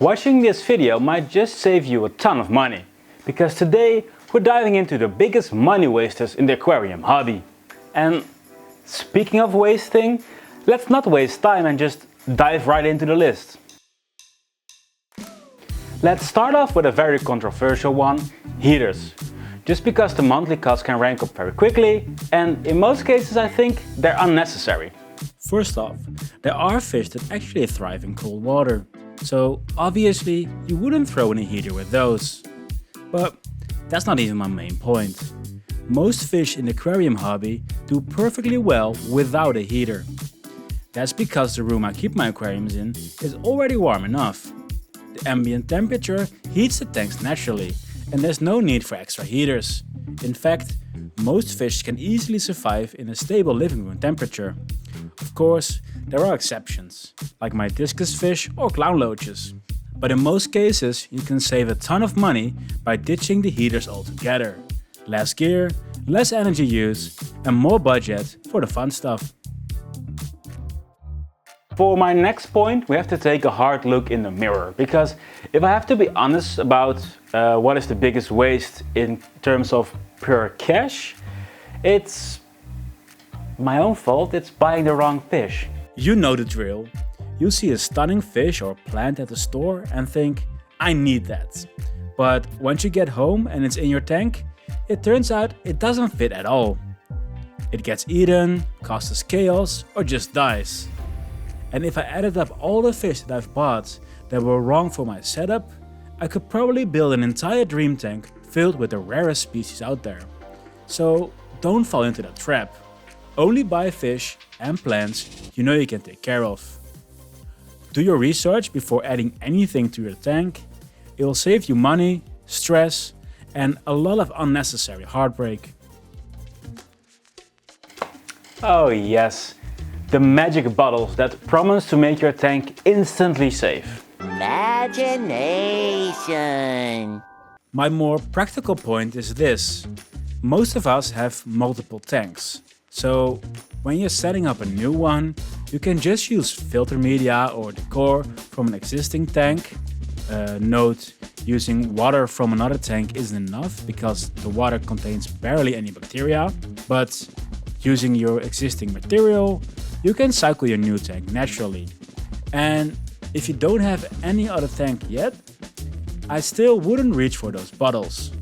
Watching this video might just save you a ton of money, because today we're diving into the biggest money wasters in the aquarium hobby. And speaking of wasting, let's not waste time and just dive right into the list. Let's start off with a very controversial one, heaters. Just because the monthly costs can rank up very quickly, and in most cases I think they're unnecessary. First off, there are fish that actually thrive in cold water, so obviously you wouldn't throw in a heater with those. But that's not even my main point. Most fish in the aquarium hobby do perfectly well without a heater. That's because the room I keep my aquariums in is already warm enough. The ambient temperature heats the tanks naturally, and there's no need for extra heaters. In fact, most fish can easily survive in a stable living room temperature. Of course, there are exceptions, like my discus fish or clown loaches. But in most cases, you can save a ton of money by ditching the heaters altogether. Less gear, less energy use, and more budget for the fun stuff. For my next point, we have to take a hard look in the mirror, because if I have to be honest about what is the biggest waste in terms of pure cash, it's my own fault. It's buying the wrong fish. You know the drill. You see a stunning fish or plant at the store and think, I need that. But once you get home and it's in your tank, it turns out it doesn't fit at all. It gets eaten, causes chaos, or just dies. And if I added up all the fish that I've bought that were wrong for my setup, I could probably build an entire dream tank filled with the rarest species out there. So don't fall into that trap. Only buy fish and plants you know you can take care of. Do your research before adding anything to your tank. It will save you money, stress, and a lot of unnecessary heartbreak. Oh yes, the magic bottles that promise to make your tank instantly safe. Imagination. My more practical point is this. Most of us have multiple tanks. So when you're setting up a new one, you can just use filter media or decor from an existing tank. Note, using water from another tank isn't enough because the water contains barely any bacteria. But using your existing material, you can cycle your new tank naturally. And if you don't have any other tank yet, I still wouldn't reach for those bottles.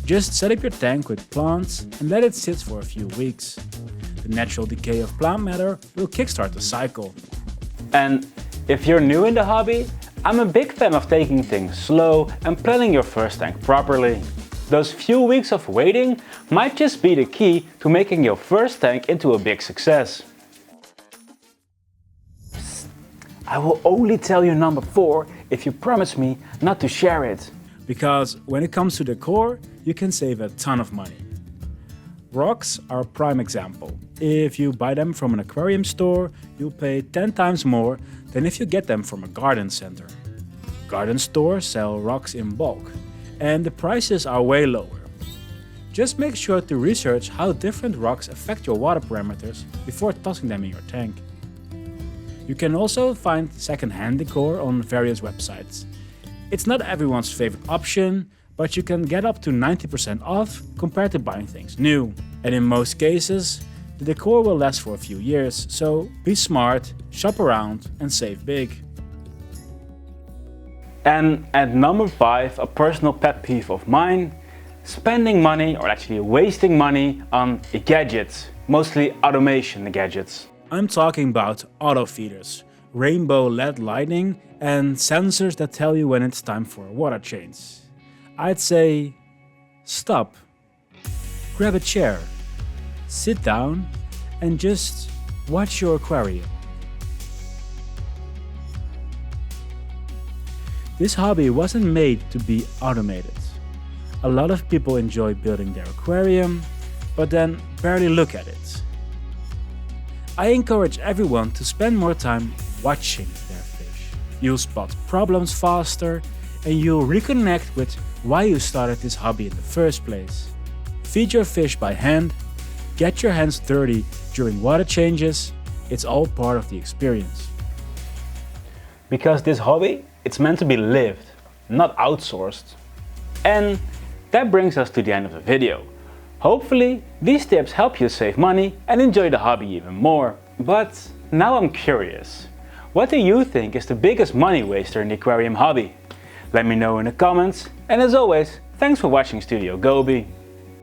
Just set up your tank with plants and let it sit for a few weeks. The natural decay of plant matter will kickstart the cycle. And if you're new in the hobby, I'm a big fan of taking things slow and planning your first tank properly. Those few weeks of waiting might just be the key to making your first tank into a big success. I will only tell you number 4 if you promise me not to share it. Because when it comes to decor, you can save a ton of money. Rocks are a prime example. If you buy them from an aquarium store, you'll pay 10 times more than if you get them from a garden center. Garden stores sell rocks in bulk, and the prices are way lower. Just make sure to research how different rocks affect your water parameters before tossing them in your tank. You can also find second-hand decor on various websites. It's not everyone's favorite option, but you can get up to 90% off compared to buying things new. And in most cases, the decor will last for a few years, so be smart, shop around and save big. And at number 5, a personal pet peeve of mine, spending money, or actually wasting money, on gadgets, mostly automation gadgets. I'm talking about auto feeders, rainbow LED lighting, and sensors that tell you when it's time for a water change. I'd say stop, grab a chair, sit down and just watch your aquarium. This hobby wasn't made to be automated. A lot of people enjoy building their aquarium, but then barely look at it. I encourage everyone to spend more time watching their fish. You'll spot problems faster and you'll reconnect with why you started this hobby in the first place. Feed your fish by hand, get your hands dirty during water changes, it's all part of the experience. Because this hobby It's meant to be lived, not outsourced. And that brings us to the end of the video. Hopefully these tips help you save money and enjoy the hobby even more. But now I'm curious. What do you think is the biggest money waster in the aquarium hobby? Let me know in the comments, and as always, thanks for watching Studio Goby.